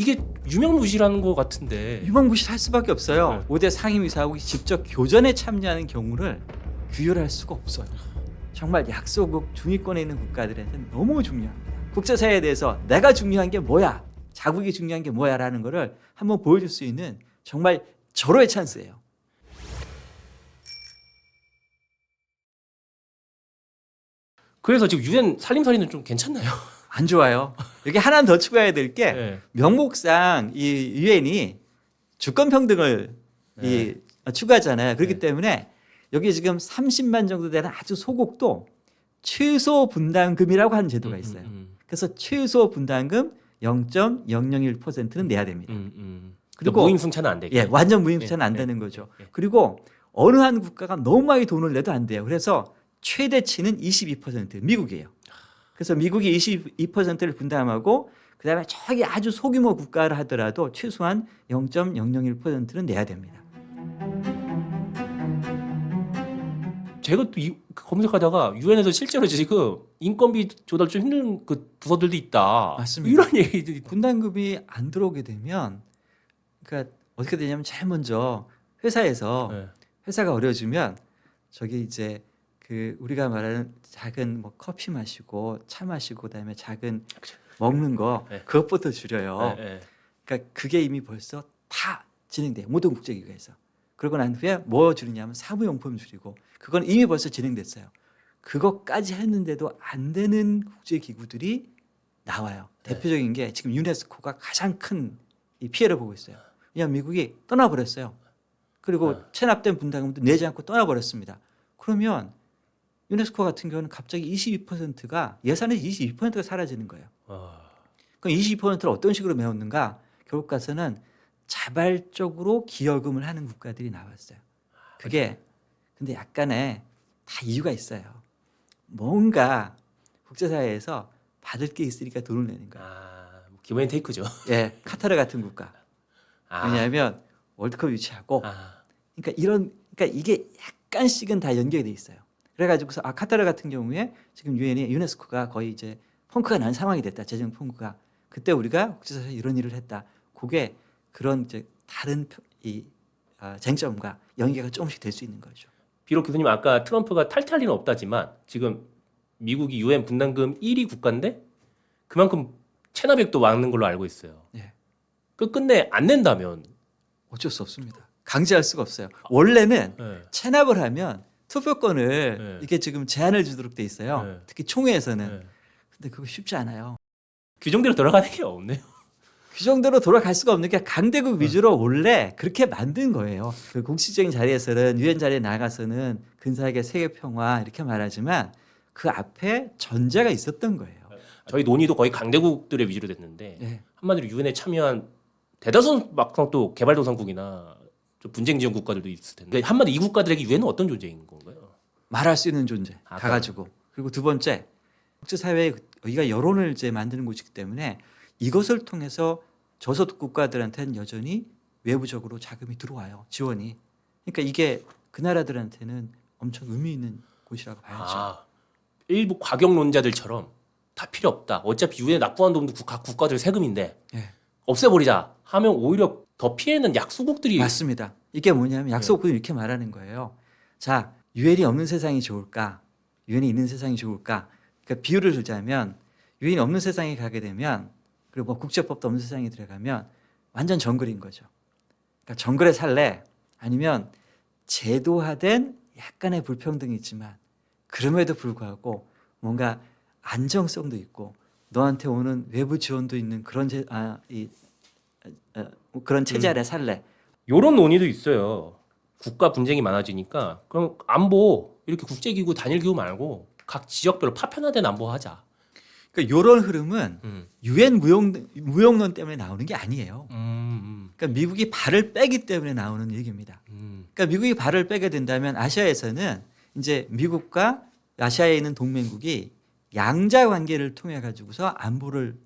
이게 유명무실한 것 같은데. 유명무실할 수밖에 없어요. 네. 5대 상임이사하고 직접 교전에 참여하는 경우를 규율할 수가 없어요. 정말 약소국 중위권에 있는 국가들한테는 너무 중요합니다. 국제사회에 대해서 내가 중요한 게 뭐야, 자국이 중요한 게 뭐야 라는 거를 한번 보여줄 수 있는 정말 절호의 찬스예요. 그래서 지금 유엔 살림살이는 좀 괜찮나요? 안 좋아요. 여기 하나 더 추가해야 될 게 네. 명목상 이 유엔이 주권 평등을 네. 추구하잖아요. 그렇기 네. 때문에 여기 지금 30만 정도 되는 아주 소국도 최소 분담금이라고 하는 제도가 있어요. 그래서 최소 분담금 0.001%는 내야 됩니다. 그리고 무임승차는 안 되게. 예, 완전 무임승차는 안 예, 되는 거죠. 예. 그리고 어느 한 국가가 너무 많이 돈을 내도 안 돼요. 그래서 최대치는 22% 미국이에요. 그래서 미국이 22%를 분담하고 그다음에 저기 아주 소규모 국가를 하더라도 최소한 0.001%는 내야 됩니다. 제가 또 검색하다가 유엔에서 실제로 지금 인건비 조달 좀 힘든 그 부서들도 있다. 맞습니다. 이런 얘기들이. 분담금이 안 들어오게 되면 그러니까 어떻게 되냐면 제일 먼저 회사에서 네. 회사가 어려워지면 저기 이제 그 우리가 말하는 작은 뭐 커피 마시고 차 마시고 그다음에 작은 먹는 거 네. 그것부터 줄여요. 네, 네. 그러니까 그게 이미 벌써 다 진행돼요. 모든 국제기구에서. 그러고 난 후에 뭐 줄이냐면 사무용품 줄이고 그건 이미 벌써 진행됐어요. 그것까지 했는데도 안 되는 국제기구들이 나와요. 네. 대표적인 게 지금 유네스코가 가장 큰 이 피해를 보고 있어요. 왜냐하면 미국이 떠나버렸어요. 그리고 네. 체납된 분담금도 내지 않고 떠나버렸습니다. 그러면 유네스코 같은 경우는 갑자기 22%가 예산의 22%가 사라지는 거예요. 그럼 22%를 어떤 식으로 메웠는가? 결국 가서는 자발적으로 기여금을 하는 국가들이 나왔어요. 그게 근데 약간의 다 이유가 있어요. 뭔가 국제사회에서 받을 게 있으니까 돈을 내는 거예요. 기본 테이크죠. 예, 카타르 같은 국가. 왜냐하면 월드컵 유치하고 그러니까 이게 약간씩은 다 연결이 돼 있어요. 그래가지고서 카타르 같은 경우에 지금 유네스코가 거의 이제 펑크가 난 상황이 됐다. 재정 펑크가 그때 우리가 국제사회에서 이런 일을 했다. 그게 그런 이제 다른 쟁점과 연계가 조금씩 될 수 있는 거죠. 비록 교수님 아까 트럼프가 탈퇴할 리는 없다지만 지금 미국이 유엔 분담금 1위 국가인데 그만큼 체납액도 많은 걸로 알고 있어요. 예. 끝내 안 낸다면 어쩔 수 없습니다. 강제할 수가 없어요. 원래는 네. 체납을 하면 투표권을 네. 이렇게 지금 제한을 주도록 돼 있어요. 네. 특히 총회에서는. 네. 근데 그거 쉽지 않아요. 규정대로 돌아가는 게 없네요. 규정대로 돌아갈 수가 없는 게 강대국 위주로 원래 그렇게 만든 거예요. 그 공식적인 자리에서는 유엔 자리에 나가서는 근사하게 세계 평화 이렇게 말하지만 그 앞에 전제가 있었던 거예요. 저희 논의도 거의 강대국들의 위주로 됐는데 네. 한마디로 유엔에 참여한 대다수 막상 또 개발도상국이나 좀 분쟁 지원 국가들도 있을 텐데 한마디 이 국가들에게 유엔은 어떤 존재인 건가요? 말할 수 있는 존재 가가지고. 그리고 두 번째 국제사회에 여기가 여론을 이제 만드는 곳이기 때문에 이것을 통해서 저소득 국가들한테는 여전히 외부적으로 자금이 들어와요. 지원이. 그러니까 이게 그 나라들한테는 엄청 의미 있는 곳이라고 봐야죠. 일부 과격론자들처럼 다 필요 없다. 어차피 유엔에 납부한 돈도 각 국가들 세금인데 예. 없애버리자 하면 오히려 더 피해는 약소국들이. 맞습니다. 이게 뭐냐면 약소국들이 이렇게 말하는 거예요. 자, 유엔이 없는 세상이 좋을까? 유엔이 있는 세상이 좋을까? 그러니까 비유를 들자면 유엔이 없는 세상에 가게 되면 그리고 뭐 국제법도 없는 세상에 들어가면 완전 정글인 거죠. 그러니까 정글에 살래? 아니면 제도화된 약간의 불평등이 있지만 그럼에도 불구하고 뭔가 안정성도 있고 너한테 오는 외부 지원도 있는 그런 그런 체제 아래 살래? 이런 논의도 있어요. 국가 분쟁이 많아지니까 그럼 안보 이렇게 국제기구 단일기구 말고 각 지역별로 파편화된 안보하자. 그러니까 이런 흐름은 유엔 무용론 때문에 나오는 게 아니에요. 그러니까 미국이 발을 빼기 때문에 나오는 얘기입니다. 그러니까 미국이 발을 빼게 된다면 아시아에서는 이제 미국과 아시아에 있는 동맹국이 양자 관계를 통해 가지고서 안보를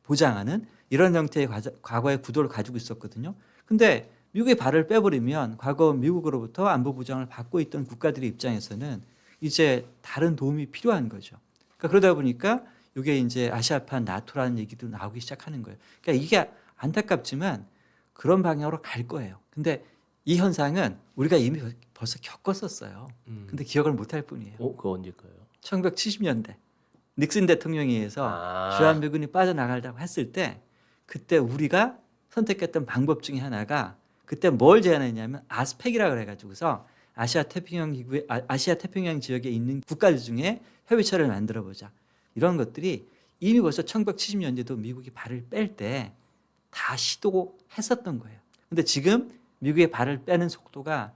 보장하는 이런 형태의 과거의 구도를 가지고 있었거든요. 근데 미국이 발을 빼버리면 과거 미국으로부터 안보 보장을 받고 있던 국가들의 입장에서는 이제 다른 도움이 필요한 거죠. 그러니까 그러다 보니까 이게 이제 아시아판 나토라는 얘기도 나오기 시작하는 거예요. 그러니까 이게 안타깝지만 그런 방향으로 갈 거예요. 근데 이 현상은 우리가 이미 벌써 겪었었어요. 근데 기억을 못할 뿐이에요. 그거 언제일까요? 1970년대 닉슨 대통령에 의해서 아. 주한미군이 빠져나가려고 했을 때 그때 우리가 선택했던 방법 중에 하나가 그때 뭘 제안했냐면 아스펙이라고 해가지고서 아시아 태평양 기구에 아시아 태평양 지역에 있는 국가들 중에 협의체를 만들어 보자. 이런 것들이 이미 벌써 1970년대도 미국이 발을 뺄 때 다 시도했었던 거예요. 근데 지금 미국의 발을 빼는 속도가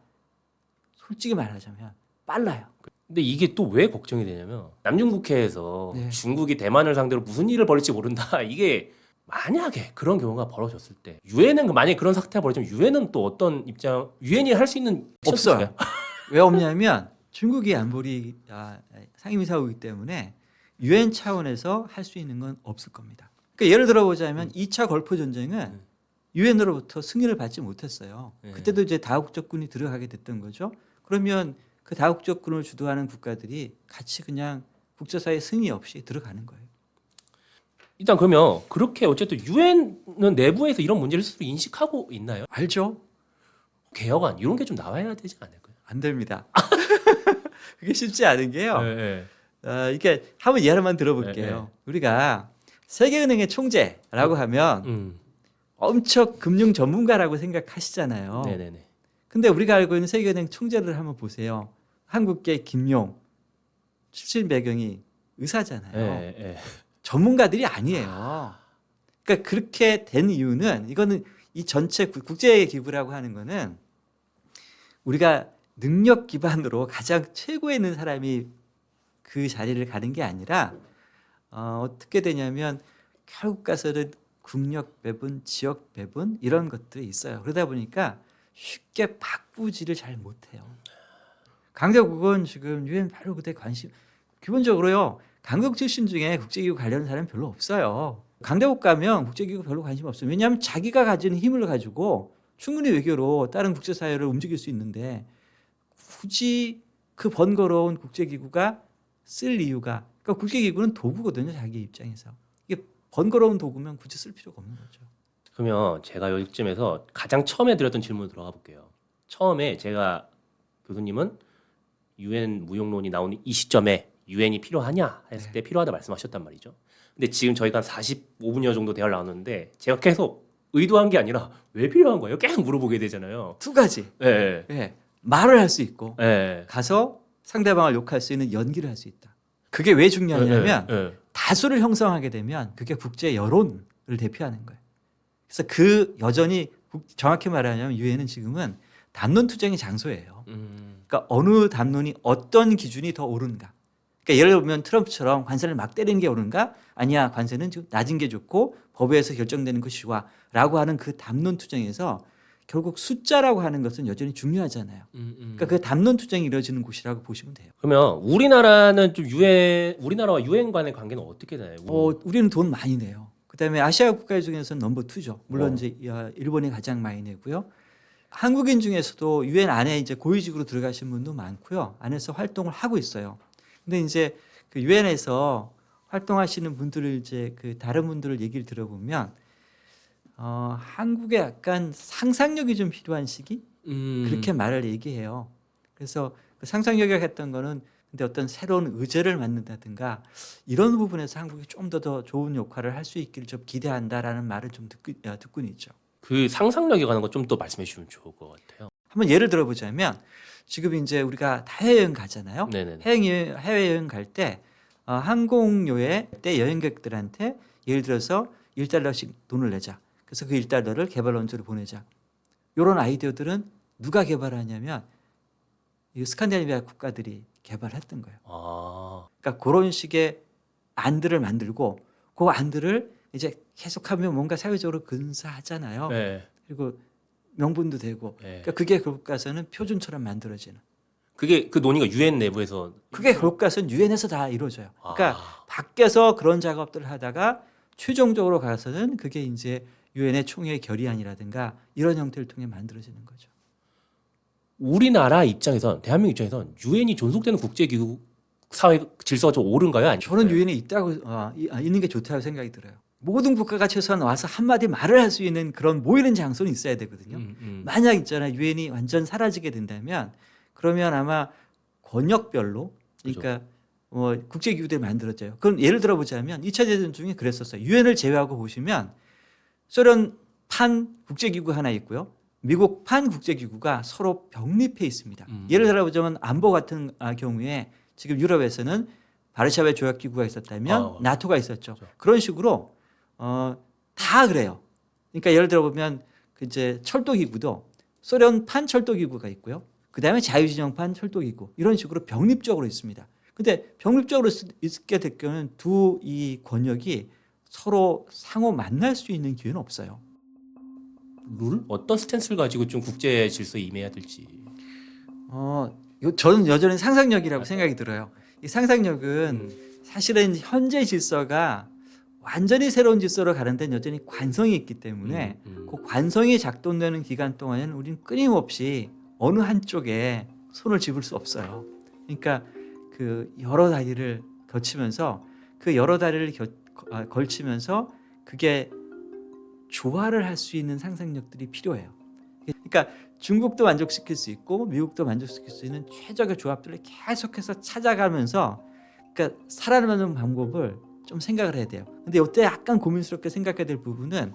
솔직히 말하자면 빨라요. 근데 이게 또 왜 걱정이 되냐면 남중국해에서 네. 중국이 대만을 상대로 무슨 일을 벌일지 모른다. 이게 만약에 그런 경우가 벌어졌을 때 유엔은 만약에 그런 사태가 벌어지면 유엔은 또 어떤 입장? 유엔이 할 수 있는 없어요. 있을까요? 왜 없냐면 중국이 안보리 상임이사국이기 때문에 유엔 차원에서 할 수 있는 건 없을 겁니다. 그러니까 예를 들어 보자면 2차 걸프 전쟁은 유엔으로부터 승인을 받지 못했어요. 그때도 이제 다국적군이 들어가게 됐던 거죠. 그러면 그 다국적군을 주도하는 국가들이 같이 그냥 국제사회 승인 없이 들어가는 거예요. 일단 그러면 그렇게 어쨌든 유엔은 내부에서 이런 문제를 스스로 인식하고 있나요? 알죠? 개혁안 이런 게 좀 나와야 되지 않을까요? 안 됩니다. 그게 쉽지 않은 게요. 네. 이게 한번 예를만 들어볼게요. 우리가 세계은행의 총재라고 하면 엄청 금융 전문가라고 생각하시잖아요. 네네네. 근데 우리가 알고 있는 세계은행 총재를 한번 보세요. 한국계 김용 출신 배경이 의사잖아요. 네. 전문가들이 아니에요. 그러니까 그렇게 된 이유는 이거는 이 전체 국제 기구라고 하는 거는 우리가 능력 기반으로 가장 최고에 있는 사람이 그 자리를 가는 게 아니라 어떻게 되냐면 결국 가서는 국력 배분, 지역 배분 이런 것들이 있어요. 그러다 보니까 쉽게 바꾸지를 잘 못해요. 강대국은 지금 유엔 바로 그때 관심 기본적으로요. 강대국 출신 중에 국제기구 관련 사람이 별로 없어요. 강대국 가면 국제기구 별로 관심 없어요. 왜냐하면 자기가 가지는 힘을 가지고 충분히 외교로 다른 국제사회를 움직일 수 있는데 굳이 그 번거로운 국제기구가 쓸 이유가 그러니까 국제기구는 도구거든요. 자기 입장에서. 이게 번거로운 도구면 굳이 쓸 필요가 없는 거죠. 그러면 제가 여기쯤에서 가장 처음에 드렸던 질문으로 들어가 볼게요. 처음에 제가 교수님은 유엔 무용론이 나오는 이 시점에 유엔이 필요하냐 했을 때 필요하다 말씀하셨단 말이죠. 근데 지금 저희가 한 45분여 정도 대화를 나눴는데 제가 계속 의도한 게 아니라 왜 필요한 거예요? 계속 물어보게 되잖아요. 두 가지. 네. 네. 말을 할 수 있고 네. 가서 상대방을 욕할 수 있는 연기를 할 수 있다. 그게 왜 중요하냐면 다수를 형성하게 되면 그게 국제 여론을 대표하는 거예요. 그래서 그 여전히 정확히 말하자면 유엔은 지금은 담론 투쟁의 장소예요. 그러니까 어느 담론이 어떤 기준이 더 옳은가. 그러니까 예를 들면 트럼프처럼 관세를 막 때리는 게 옳은가? 아니야, 관세는 지금 낮은 게 좋고 법에서 결정되는 것이 좋아라고 하는 그 담론 투쟁에서 결국 숫자라고 하는 것은 여전히 중요하잖아요. 그러니까 그 담론 투쟁이 이루어지는 곳이라고 보시면 돼요. 그러면 우리나라는 좀 우리나라와 유엔 간의 관계는 어떻게 되나요? 우리는 돈 많이 내요. 그다음에 아시아 국가 중에서는 넘버 2죠. 물론 이제 일본이 가장 많이 내고요. 한국인 중에서도 유엔 안에 이제 고위직으로 들어가신 분도 많고요. 안에서 활동을 하고 있어요. 근데 이제 그 유엔에서 활동하시는 분들을 이제 그 다른 분들을 얘기를 들어보면 한국에 약간 상상력이 좀 필요한 시기 그렇게 말을 얘기해요. 그래서 그 상상력이 했던 거는 근데 어떤 새로운 의제를 만든다든가 이런 부분에서 한국이 좀 더 좋은 역할을 할 수 있기를 좀 기대한다라는 말을 좀 듣고는 있죠. 그 상상력에 관한 거 좀 더 말씀해 주시면 좋을 것 같아요. 한번 예를 들어보자면 지금 이제 우리가 다 해외여행 가잖아요. 네네. 해외여행 갈 때 항공료에 때 여행객들한테 예를 들어서 1달러씩 돈을 내자. 그래서 그 1달러를 개발 원조로 보내자. 이런 아이디어들은 누가 개발하냐면 이 스칸디나비아 국가들이 개발했던 거예요. 그러니까 그런 식의 안들을 만들고 그 안들을 이제 계속하면 뭔가 사회적으로 근사하잖아요. 네. 그리고 명분도 되고 네. 그러니까 그게 결국 가서는 표준처럼 만들어지는. 그게 그 논의가 유엔 내부에서 그게 결국 가서는 유엔에서 다 이루어져요. 그러니까 밖에서 그런 작업들을 하다가 최종적으로 가서는 그게 이제 유엔의 총회 결의안이라든가 이런 형태를 통해 만들어지는 거죠. 우리나라 입장에선 대한민국 입장에선 유엔이 존속되는 국제기구 사회 질서가 좀 옳은가요? 아니면 저는 유엔에 있다고 있는 게 좋다고 생각이 들어요. 모든 국가가 최소한 와서 한마디 말을 할 수 있는 그런 모이는 장소는 있어야 되거든요. 만약 있잖아요. 유엔이 완전 사라지게 된다면 그러면 아마 권역별로 그러니까 국제기구들이 만들어져요. 그럼 예를 들어 보자면 2차 대전 중에 그랬었어요. 유엔을 제외하고 보시면 소련 판 국제기구 하나 있고요. 미국 판 국제기구가 서로 병립해 있습니다. 예를 들어 보자면 안보 같은 경우에 지금 유럽에서는 바르샤바 조약기구가 있었다면 나토가 있었죠. 그렇죠. 그런 식으로 다 그래요. 그러니까 예를 들어 보면 그 이제 철도기구도 소련 판 철도기구가 있고요. 그 다음에 자유진영판 철도기구 이런 식으로 병립적으로 있습니다. 근데 병립적으로 있게 될 경우는 두 이 권역이 서로 상호 만날 수 있는 기회는 없어요. 룰? 어떤 스탠스를 가지고 좀 국제 질서에 임해야 될지. 저는 여전히 상상력이라고 생각이 들어요. 이 상상력은 사실은 현재 질서가 완전히 새로운 질서로 가는 데는 여전히 관성이 있기 때문에 그 관성이 작동되는 기간 동안에는 우리는 끊임없이 어느 한쪽에 손을 집을 수 없어요. 그러니까 그 여러 다리를 거치면서 그 여러 다리를 걸치면서 그게 조화를 할 수 있는 상상력들이 필요해요. 그러니까 중국도 만족시킬 수 있고 미국도 만족시킬 수 있는 최적의 조합들을 계속해서 찾아가면서 그러니까 살아남는 방법을 좀 생각을 해야 돼요. 근데 이때 약간 고민스럽게 생각해야 될 부분은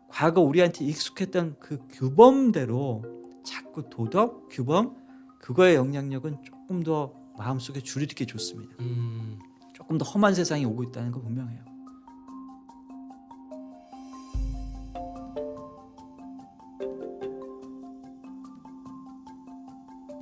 과거 우리한테 익숙했던 그 규범대로 자꾸 도덕, 규범 그거의 영향력은 조금 더 마음속에 줄이기 좋습니다. 조금 더 험한 세상이 오고 있다는 거 분명해요.